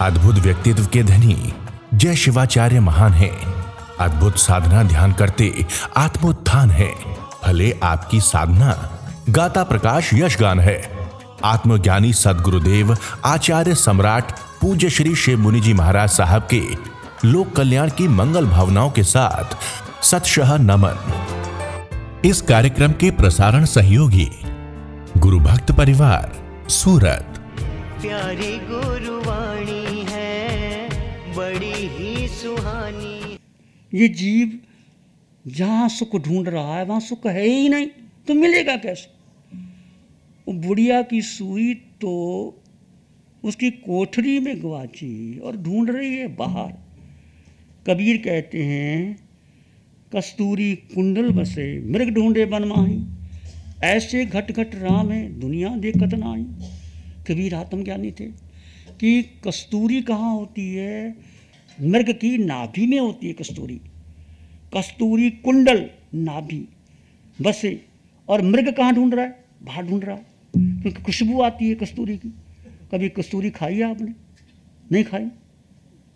अद्भुत व्यक्तित्व के धनी जय शिवाचार्य महान है। अद्भुत साधना ध्यान करते आत्मोत्थान है। भले आपकी साधना गाता प्रकाश यशगान है। आत्मज्ञानी सद्गुरुदेव आचार्य सम्राट पूज्य श्री शिव मुनि जी महाराज साहब के लोक कल्याण की मंगल भावनाओं के साथ सतशः नमन। इस कार्यक्रम के प्रसारण सहयोगी गुरु भक्त परिवार सूरत। प्यारी गुरुवाणी है बड़ी ही सुहानी। ये जीव जहाँ सुख ढूंढ रहा है वहाँ सुख है ही नहीं, तो मिलेगा कैसे? वो बुढ़िया की सुई तो उसकी कोठरी में गवाची और ढूंढ रही है बाहर। कबीर कहते हैं कस्तूरी कुंडल बसे मृग ढूंढे बन माही, ऐसे घट घट राम है दुनिया देखत नाही। कबीर आत्मज्ञानी थे कि कस्तूरी कहाँ होती है? मृग की नाभि में होती है कस्तूरी। कस्तूरी कुंडल नाभि बसे, और मृग कहाँ ढूंढ रहा है? बाहर ढूंढ रहा है, क्योंकि खुशबू आती है कस्तूरी की। कभी कस्तूरी खाई है आपने? नहीं खाई?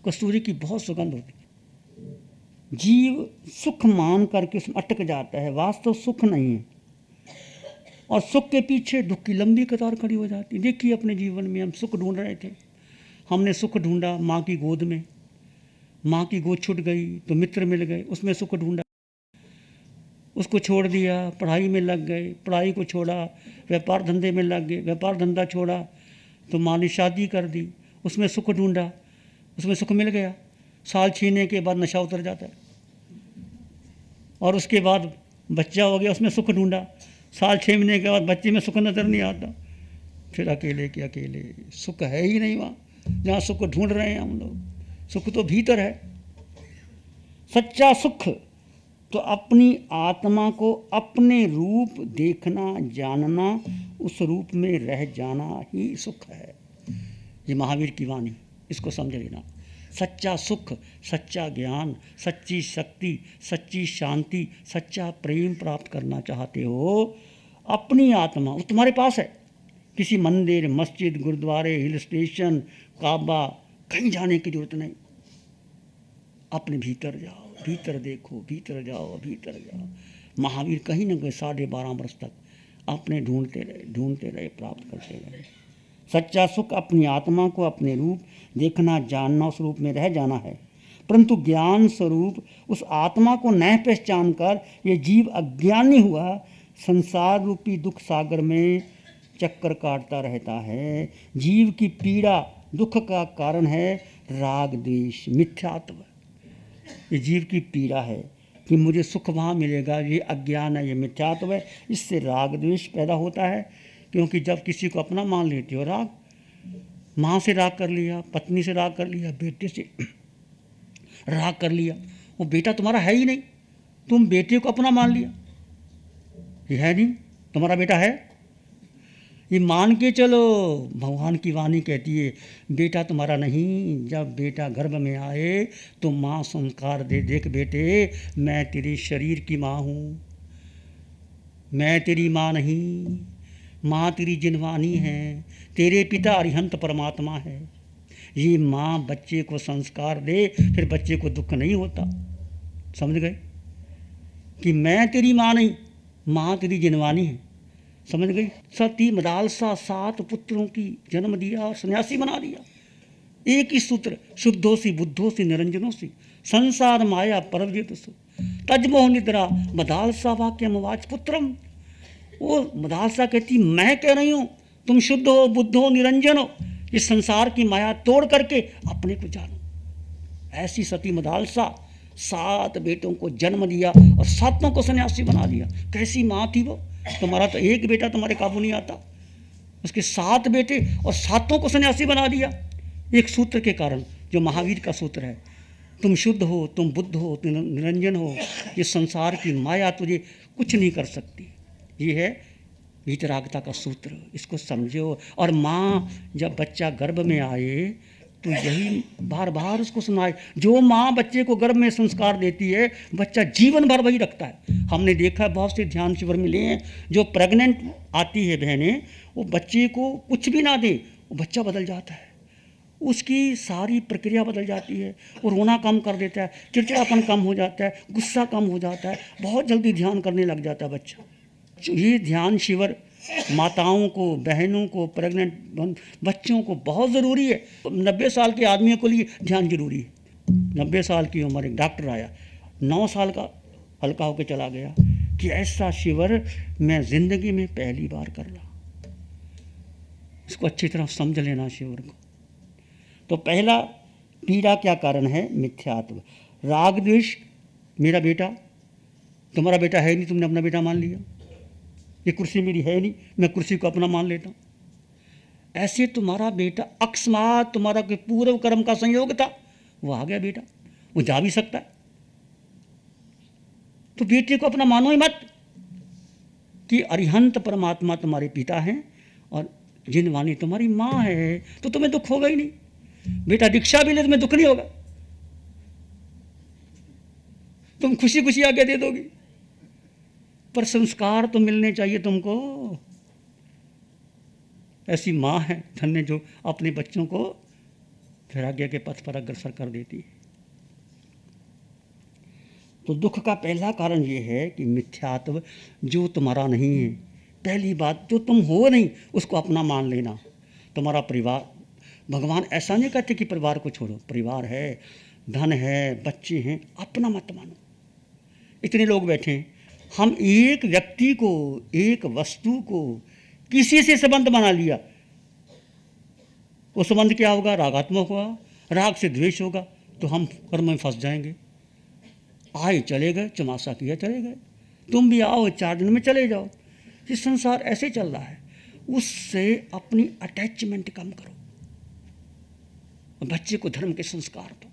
कस्तूरी की बहुत सुगंध होती है। जीव सुख मान करके उसमें अटक जाता है, वास्तव सुख नहीं है, और सुख के पीछे दुख की लंबी कतार खड़ी हो जाती है। देखिए अपने जीवन में हम सुख ढूंढ रहे थे, हमने सुख ढूंढा माँ की गोद में, माँ की गोद छूट गई तो मित्र मिल गए, उसमें सुख ढूंढा, उसको छोड़ दिया, पढ़ाई में लग गए, पढ़ाई को छोड़ा, व्यापार धंधे में लग गए, व्यापार धंधा छोड़ा तो माँ ने शादी कर दी, उसमें सुख ढूंढा, उसमें सुख मिल गया। साल छीने के बाद नशा उतर जाता है, और उसके बाद बच्चा हो गया, उसमें सुख ढूंढा, साल 6 महीने के बाद बच्चे में सुख नज़र नहीं आता, फिर अकेले के अकेले। सुख है ही नहीं वहाँ जहाँ सुख ढूंढ रहे हैं हम लोग। सुख तो भीतर है। सच्चा सुख तो अपनी आत्मा को अपने रूप देखना, जानना, उस रूप में रह जाना ही सुख है। ये महावीर की वाणी, इसको समझ लेना। सच्चा सुख, सच्चा ज्ञान, सच्ची शक्ति, सच्ची शांति, सच्चा प्रेम प्राप्त करना चाहते हो, अपनी आत्मा वो तुम्हारे पास है। किसी मंदिर, मस्जिद, गुरुद्वारे, हिल स्टेशन, काबा, कहीं जाने की जरूरत नहीं। अपने भीतर जाओ, भीतर देखो, भीतर जाओ, भीतर जाओ। महावीर कहीं न कहीं 12.5 वर्ष तक अपने ढूंढते रहे, प्राप्त करते रहे। सच्चा सुख अपनी आत्मा को अपने रूप देखना, जानना, उस रूप में रह जाना है। परंतु ज्ञान स्वरूप उस आत्मा को न पहचान कर ये जीव अज्ञानी हुआ संसार रूपी दुख सागर में चक्कर काटता रहता है। जीव की पीड़ा, दुख का कारण है राग द्वेष, मिथ्यात्व। ये जीव की पीड़ा है कि मुझे सुख वहाँ मिलेगा, ये अज्ञान है, ये मिथ्यात्व है। इससे राग द्वेष पैदा होता है, क्योंकि जब किसी को अपना मान लेते हो, राग, माँ से राग कर लिया, पत्नी से राग कर लिया, बेटे से राग कर लिया, वो बेटा तुम्हारा है ही नहीं, तुम बेटे को अपना मान लिया। ये है नहीं, तुम्हारा बेटा है, ये मान के चलो। भगवान की वाणी कहती है बेटा तुम्हारा नहीं। जब बेटा गर्भ में आए तो माँ संस्कार दे, देख बेटे मैं तेरे शरीर की माँ हूँ, मैं तेरी माँ नहीं, माँ तेरी जिनवानी है, तेरे पिता अरिहंत परमात्मा है। ये माँ बच्चे को संस्कार दे, फिर बच्चे को दुख नहीं होता। समझ गए कि मैं तेरी माँ नहीं, माँ तेरी जिनवानी है। समझ गई? सती मदालसा 7 पुत्रों की जन्म दिया और सन्यासी बना दिया। एक ही सूत्र, शुद्धोसी बुद्धोसी निरंजनोसी संसार माया परवजितसु तजमोह निद्रा मदालसा वाक्यम वाच पुत्रम। वो मदालसा कहती मैं कह रही हूँ तुम शुद्ध हो, बुद्ध हो, निरंजन हो, इस संसार की माया तोड़ करके अपने को जानो। ऐसी सती मदालसा 7 बेटों को जन्म दिया और 7 को सन्यासी बना दिया। कैसी माँ थी वो? तुम्हारा तो एक बेटा तुम्हारे काबू नहीं आता, उसके 7 बेटे और 7 को सन्यासी बना दिया। एक सूत्र के कारण, जो महावीर का सूत्र है, तुम शुद्ध हो, तुम बुद्ध हो, तुम निरंजन हो, ये संसार की माया तुझे कुछ नहीं कर सकती। ये है वीतरागता का सूत्र, इसको समझो। और माँ जब बच्चा गर्भ में आए तो यही बार बार उसको सुनाए। जो माँ बच्चे को गर्भ में संस्कार देती है, बच्चा जीवन भर वही रखता है। हमने देखा बहुत से ध्यान शिविर मिले हैं, जो प्रेग्नेंट आती है बहनें, वो बच्चे को कुछ भी ना दे, वो बच्चा बदल जाता है। उसकी सारी प्रक्रिया बदल जाती है, वो रोना कम कर देता है, चिड़चिड़ापन कम हो जाता है, गुस्सा कम हो जाता है, बहुत जल्दी ध्यान करने लग जाता है बच्चा। ये ध्यान शिविर माताओं को, बहनों को, प्रेग्नेंट बच्चों को बहुत ज़रूरी है। 90 साल के आदमियों के लिए ध्यान जरूरी है। 90 साल की उम्र, एक डॉक्टर आया, 9 साल का हल्का होकर चला गया कि ऐसा शिविर मैं ज़िंदगी में पहली बार कर रहा। इसको अच्छी तरह समझ लेना शिविर को। तो पहला पीड़ा क्या कारण है? मिथ्यात्व, राग द्वेष। मेरा बेटा तुम्हारा बेटा है नहीं, तुमने अपना बेटा मान लिया। ये कुर्सी मेरी है नहीं, मैं कुर्सी को अपना मान लेता हूँ। ऐसे तुम्हारा बेटा अकस्मात, तुम्हारा कोई पूर्व कर्म का संयोग था, वो आ गया बेटा, वो जा भी सकता है। तो बेटे को अपना मानो ही मत कि अरिहंत परमात्मा तुम्हारे पिता हैं और जिनवानी तुम्हारी माँ है, तो तुम्हें दुख होगा ही नहीं। बेटा दीक्षा भी ले, तुम्हें दुख नहीं होगा, तुम खुशी खुशी आगे दे दोगी। पर संस्कार तो मिलने चाहिए तुमको। ऐसी माँ है धन्य जो अपने बच्चों को वैराग्य के पथ पर अग्रसर कर देती है। तो दुख का पहला कारण ये है कि मिथ्यात्व, जो तुम्हारा नहीं है। पहली बात, जो तुम हो नहीं उसको अपना मान लेना। तुम्हारा परिवार, भगवान ऐसा नहीं कहते कि परिवार को छोड़ो, परिवार है, धन है, बच्चे हैं, अपना मत मानो। इतने लोग बैठे हैं, हम एक व्यक्ति को, एक वस्तु को किसी से संबंध बना लिया, वो संबंध क्या होगा? रागात्मक होगा, राग से द्वेष होगा, तो हम कर्म में फंस जाएंगे। आए चले गए, चमासा किया चले गए, तुम भी आओ 4 दिन में चले जाओ। ये संसार ऐसे चल रहा है। उससे अपनी अटैचमेंट कम करो, बच्चे को धर्म के संस्कार दो।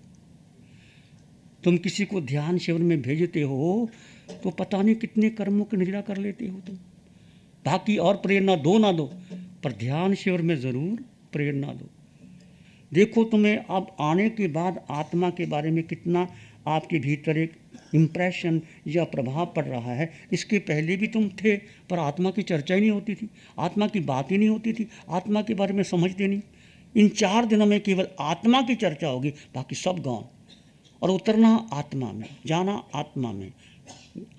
तुम किसी को ध्यान शिविर में भेजते हो तो पता नहीं कितने कर्मों की निद्रा कर लेते हो तुम। बाकी और प्रेरणा दो ना दो, पर ध्यान शिविर में ज़रूर प्रेरणा दो। देखो तुम्हें अब आने के बाद आत्मा के बारे में कितना आपके भीतर एक इम्प्रेशन या प्रभाव पड़ रहा है। इसके पहले भी तुम थे, पर आत्मा की चर्चा ही नहीं होती थी, आत्मा की बात ही नहीं होती थी, आत्मा के बारे में समझते नहीं। इन 4 दिनों में केवल आत्मा की चर्चा होगी, बाकी सब गौण। और उतरना आत्मा में, जाना आत्मा में।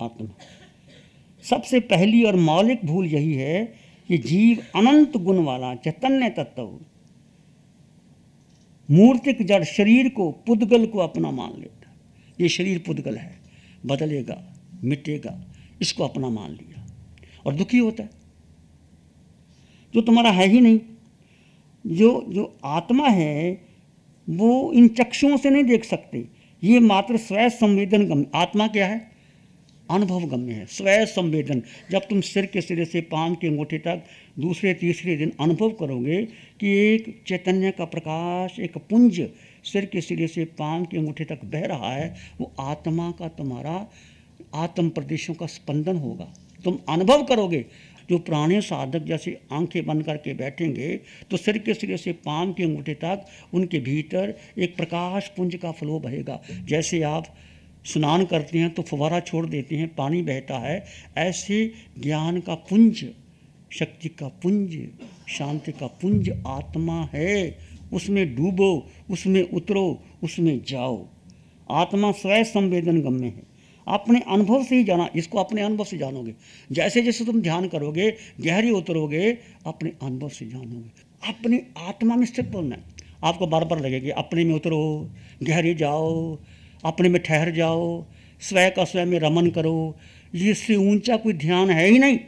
आत्मा सबसे पहली और मौलिक भूल यही है कि जीव अनंत गुण वाला चैतन्य तत्व मूर्तिक जड़ शरीर को, पुद्गल को अपना मान लेता है। ये शरीर पुद्गल है, बदलेगा, मिटेगा, इसको अपना मान लिया और दुखी होता है। जो तुम्हारा है ही नहीं, जो आत्मा है वो इन चक्षुओं से नहीं देख सकते। ये मात्र स्वयं संवेदन गम्य। आत्मा क्या है? अनुभव गम्य है, स्वयं संवेदन। जब तुम सिर के सिरे से पांव के अंगूठे तक दूसरे तीसरे दिन अनुभव करोगे कि एक चैतन्य का प्रकाश, एक पुंज सिर के सिरे से पांव के अंगूठे तक बह रहा है, वो आत्मा का, तुम्हारा आत्म प्रदेशों का स्पंदन होगा। तुम अनुभव करोगे। जो पुराने साधक जैसे आंखें बंद करके बैठेंगे तो सिर के सिरे से पांव के अंगूठे तक उनके भीतर एक प्रकाश पुंज का फ्लो बहेगा। जैसे आप स्नान करते हैं तो फुवारा छोड़ देते हैं, पानी बहता है, ऐसे ज्ञान का पुंज, शक्ति का पुंज, शांति का पुंज आत्मा है। उसमें डूबो, उसमें उतरो, उसमें जाओ। आत्मा स्वयं संवेदन गम्य है, अपने अनुभव से ही जाना। इसको अपने अनुभव से जानोगे। जैसे जैसे तुम ध्यान करोगे, गहरी उतरोगे, अपने अनुभव से जानोगे। अपनी आत्मा में स्थित होना है। आपको बार बार लगेगी, अपने में उतरो, गहरी जाओ, अपने में ठहर जाओ, स्वयं का स्वयं में रमन करो। इससे ऊंचा कोई ध्यान है ही नहीं।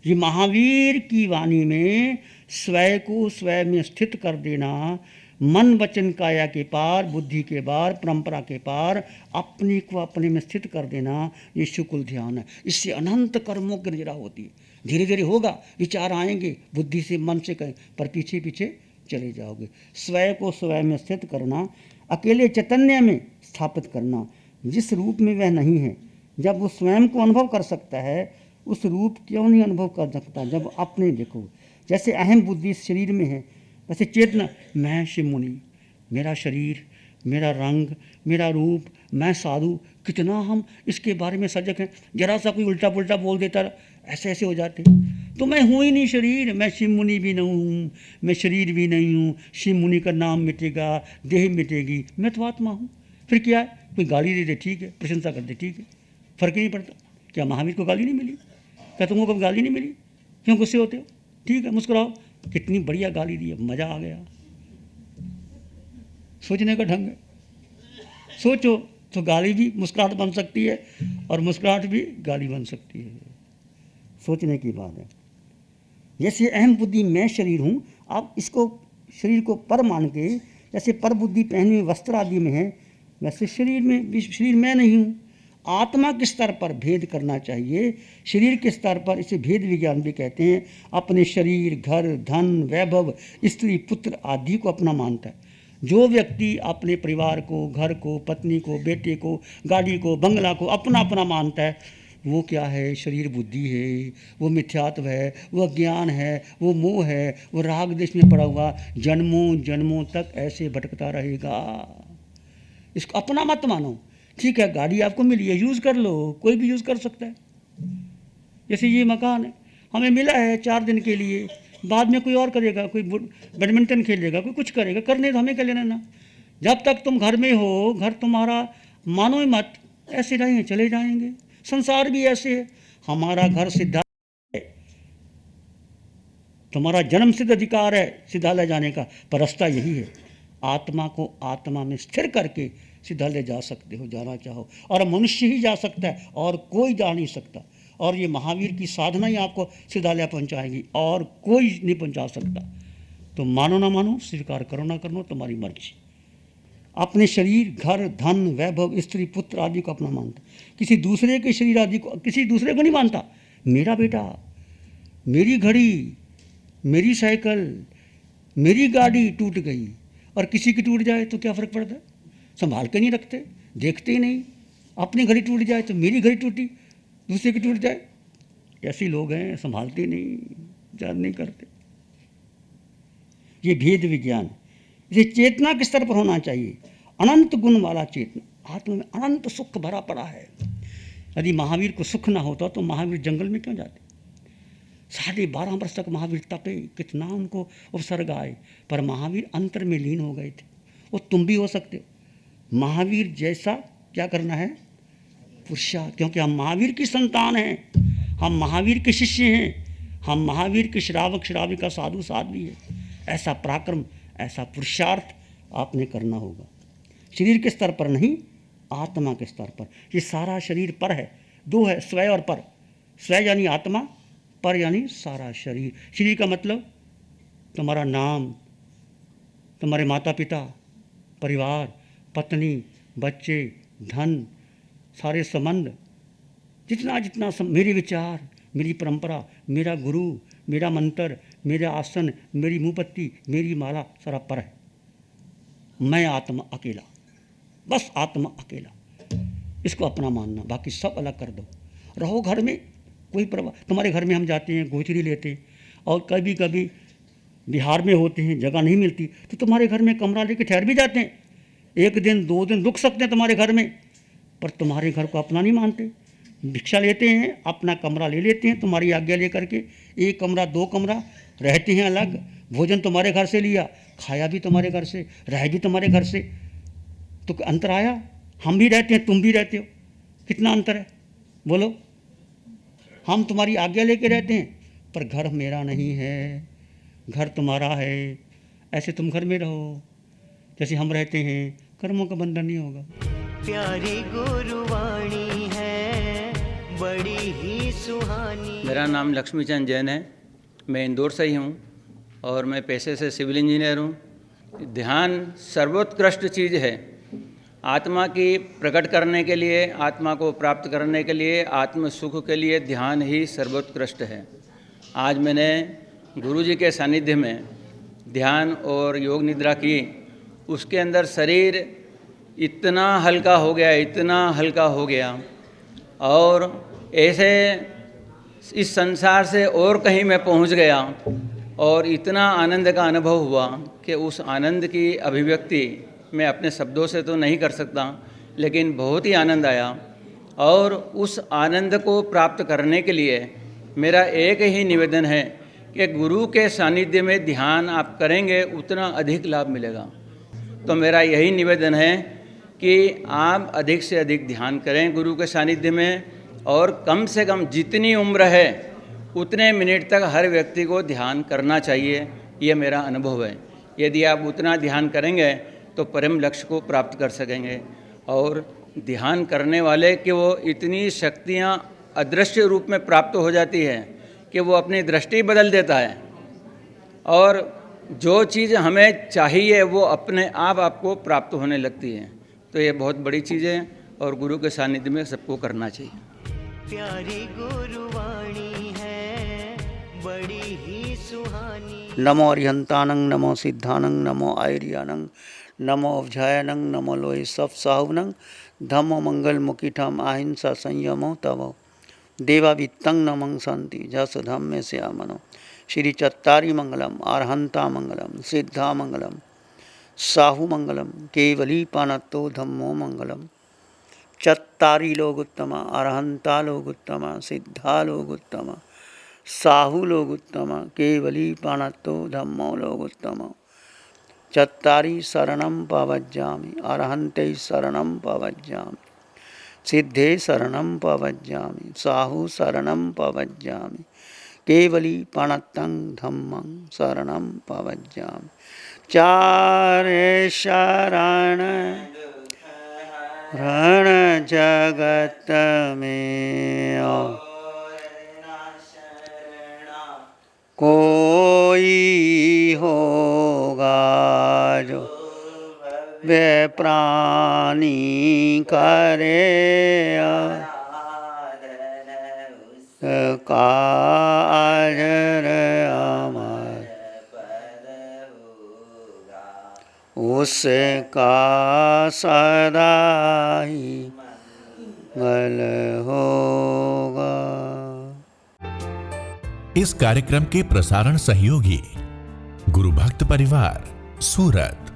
ये महावीर की वाणी में स्वयं को स्वयं में स्थित कर देना, मन वचन काया के पार, बुद्धि के पार, परंपरा के पार अपने को अपने में स्थित कर देना, ये शुक्ल ध्यान है। इससे अनंत कर्मों की निद्रा होती है। धीरे धीरे होगा, विचार आएंगे, बुद्धि से, मन से कहें, पर पीछे पीछे चले जाओगे। स्वयं को स्वयं में स्थित करना, अकेले चैतन्य में स्थापित करना, जिस रूप में वह नहीं है। जब वो स्वयं को अनुभव कर सकता है, उस रूप क्यों नहीं अनुभव कर सकता? जब अपने देखो, जैसे अहम बुद्धि शरीर में है, वैसे चेतना, मैं शिव मुनि, मेरा शरीर, मेरा रंग, मेरा रूप, मैं साधु, कितना हम इसके बारे में सजग हैं। जरा सा कोई उल्टा पुल्टा बोल देता, ऐसे ऐसे हो जाते। तो मैं हूँ ही नहीं शरीर, मैं शिव मुनि भी नहीं हूँ, मैं शरीर भी नहीं हूँ। शिव मुनि का नाम मिटेगा, देह मिटेगी, मैं तो आत्मा हूँ। फिर क्या है, कोई गाली दे दे ठीक है, प्रशंसा कर दे ठीक है, फर्क ही नहीं पड़ता। क्या महावीर को गाली नहीं मिली? क्या तुमको कभी गाली नहीं मिली? क्यों गुस्से होते हो? ठीक है, मुस्कुराओ, कितनी बढ़िया गाली दी है, मज़ा आ गया। सोचने का ढंग है, सोचो तो गाली भी मुस्कुराहट बन सकती है और मुस्कुराहट भी गाली बन सकती है। सोचने की बात है। जैसे अहम बुद्धि मैं शरीर हूँ, आप इसको शरीर को पर मान के, जैसे पर बुद्धि पहने हुए वस्त्र आदि में है, वैसे शरीर मैं नहीं हूँ। आत्मा के स्तर पर भेद करना चाहिए, शरीर के स्तर पर इसे भेद विज्ञान भी कहते हैं। अपने शरीर, घर, धन, वैभव, स्त्री, पुत्र आदि को अपना मानता है। जो व्यक्ति अपने परिवार को, घर को, पत्नी को, बेटे को, गाड़ी को, बंगला को अपना अपना मानता है, वो क्या है? शरीर बुद्धि है, वो मिथ्यात्व है, वो अज्ञान है, वो मोह है, वो राग देश में पड़ा हुआ जन्मों जन्मों तक ऐसे भटकता रहेगा। इसको अपना मत मानो। ठीक है, गाड़ी आपको मिली है, यूज़ कर लो, कोई भी यूज़ कर सकता है। जैसे ये मकान है, हमें मिला है 4 दिन के लिए, बाद में कोई और करेगा, कोई बैडमिंटन खेलेगा, कोई कुछ करेगा, करने तो हमें क्या लेना ना। जब तक तुम घर में हो, घर तुम्हारा मानो ही मत, ऐसे रहेंगे चले जाएंगे। संसार भी ऐसे है, हमारा घर सिद्धालय है, तुम्हारा जन्म सिद्ध अधिकार है सिद्धालय जाने का, पर रास्ता यही है, आत्मा को आत्मा में स्थिर करके सिद्धालय जा सकते हो, जाना चाहो। और मनुष्य ही जा सकता है, और कोई जा नहीं सकता। और ये महावीर की साधना ही आपको सिद्धालय पहुंचाएगी, और कोई नहीं पहुंचा सकता। तो मानो ना मानो, स्वीकार करो ना करो, तुम्हारी मर्जी। अपने शरीर, घर, धन, वैभव, स्त्री, पुत्र आदि को अपना मानता, किसी दूसरे के शरीर आदि को, किसी दूसरे को नहीं मानता। मेरा बेटा, मेरी घड़ी, मेरी साइकिल, मेरी गाड़ी टूट गई और किसी की टूट जाए तो क्या फ़र्क पड़ता है? संभाल के नहीं रखते, देखते ही नहीं। अपनी घड़ी टूट जाए तो मेरी घड़ी टूटी, दूसरे की टूट जाए, ऐसे लोग हैं, संभालते नहीं, याद नहीं करते। ये भेद विज्ञान, ये चेतना के स्तर पर होना चाहिए। अनंत गुण वाला चेतना, आत्मा में अनंत सुख भरा पड़ा है। यदि महावीर को सुख ना होता तो महावीर जंगल में क्यों जाते? 12.5 वर्ष तक महावीर तपे, कितना उनको उपसर्ग आए, पर महावीर अंतर में लीन हो गए थे। वो तुम भी हो सकते हो। महावीर जैसा क्या करना है? पुरुषार्थ, क्योंकि हम महावीर की संतान हैं, हम महावीर के शिष्य हैं, हम महावीर के श्रावक श्राविका, साधु साध्वी है। ऐसा पराक्रम, ऐसा पुरुषार्थ आपने करना होगा, शरीर के स्तर पर नहीं, आत्मा के स्तर पर। ये सारा शरीर पर है, 2 है, स्वय और पर। स्वय यानी आत्मा, पर यानी सारा शरीर। शरीर का मतलब तुम्हारा नाम, तुम्हारे माता पिता, परिवार, पत्नी, बच्चे, धन, सारे संबंध, जितना जितना मेरे विचार, मेरी परंपरा, मेरा गुरु, मेरा मंत्र, मेरा आसन, मेरी मुँहपत्ती, मेरी माला, सारा पर है। मैं आत्मा अकेला, बस आत्मा अकेला, इसको अपना मानना, बाकी सब अलग कर दो। रहो घर में, कोई परवाह। तुम्हारे घर में हम जाते हैं, गोचरी लेते हैं, और कभी कभी बिहार में होते हैं, जगह नहीं मिलती, तो तुम्हारे घर में कमरा लेके ठहर भी जाते हैं। 1 दिन 2 दिन रुक सकते हैं तुम्हारे घर में, पर तुम्हारे घर को अपना नहीं मानते। भिक्षा लेते हैं, अपना कमरा ले लेते हैं तुम्हारी आज्ञा लेकर के, 1 कमरा 2 कमरा, रहते हैं अलग। भोजन तुम्हारे घर से लिया, खाया भी तुम्हारे घर से, रह भी तुम्हारे घर से, तो अंतर आया? हम भी रहते हैं, तुम भी रहते हो, कितना अंतर है बोलो? हम तुम्हारी आज्ञा लेके रहते हैं, पर घर मेरा नहीं है, घर तुम्हारा है। ऐसे तुम घर में रहो जैसे हम रहते हैं, कर्मों का बंधन नहीं होगा। प्यारी गुरुवाणी है, बड़ी ही सुहानी। मेरा नाम लक्ष्मीचंद जैन है, मैं इंदौर से ही हूँ और मैं पेशे से सिविल इंजीनियर हूँ। ध्यान सर्वोत्कृष्ट चीज़ है। आत्मा की प्रकट करने के लिए, आत्मा को प्राप्त करने के लिए, आत्म सुख के लिए ध्यान ही सर्वोत्कृष्ट है। आज मैंने गुरुजी के सानिध्य में ध्यान और योग निद्रा की, उसके अंदर शरीर इतना हल्का हो गया, इतना हल्का हो गया, और ऐसे इस संसार से और कहीं मैं पहुंच गया, और इतना आनंद का अनुभव हुआ कि उस आनंद की अभिव्यक्ति मैं अपने शब्दों से तो नहीं कर सकता, लेकिन बहुत ही आनंद आया। और उस आनंद को प्राप्त करने के लिए मेरा एक ही निवेदन है कि गुरु के सानिध्य में ध्यान आप करेंगे उतना अधिक लाभ मिलेगा। तो मेरा यही निवेदन है कि आप अधिक से अधिक ध्यान करें गुरु के सानिध्य में, और कम से कम जितनी उम्र है उतने मिनट तक हर व्यक्ति को ध्यान करना चाहिए। ये मेरा अनुभव है। यदि आप उतना ध्यान करेंगे तो परम लक्ष्य को प्राप्त कर सकेंगे। और ध्यान करने वाले कि वो इतनी शक्तियाँ अदृश्य रूप में प्राप्त हो जाती है कि वो अपनी दृष्टि बदल देता है, और जो चीज़ हमें चाहिए वो अपने आप आपको प्राप्त होने लगती है। तो ये बहुत बड़ी चीज़ है और गुरु के सानिध्य में सबको करना चाहिए। प्यारी गुरुवाणी है बड़ी ही सुहानी। नमो अरिहंतानंग, नमो सिद्धानंग, नमो आयरियानंग, नमो अवझायनंग, नमो लोय सब साहुनंग, धम्मो मंगल मुकिठम अहिंसा संयमो तवो देवा वित्तंग नमं शांति जस धम्मे से मनो। श्री चत्तारी मंगलम, अरहंता मंगलम, सिद्धा मंगलम, साहु मंगलम, केवली पानत्तो धम्मो मंगलम। चत्तारी लोग उत्तम, अरहंता लोग उत्तम, सिद्धा लोग उत्तम, साहु लोग उत्तम, केवली पानत्तो धम्मो लोग उत्तम। चत्तारी शरणं पवज्जामि, अरहन्ते शरणं पवज्जामि, सिद्धे शरणं पवज्जामि, साहु शरणं पवज्जामि, केवली पाणत्तं धम्मं शरणं पवज्जामि। चारे शरण रण जगत में कोई होगा जो वे प्राणी करे काजर अमर उसका सदा ही मंगल होगा। इस कार्यक्रम के प्रसारण सहयोगी गुरु भक्त परिवार, सूरत।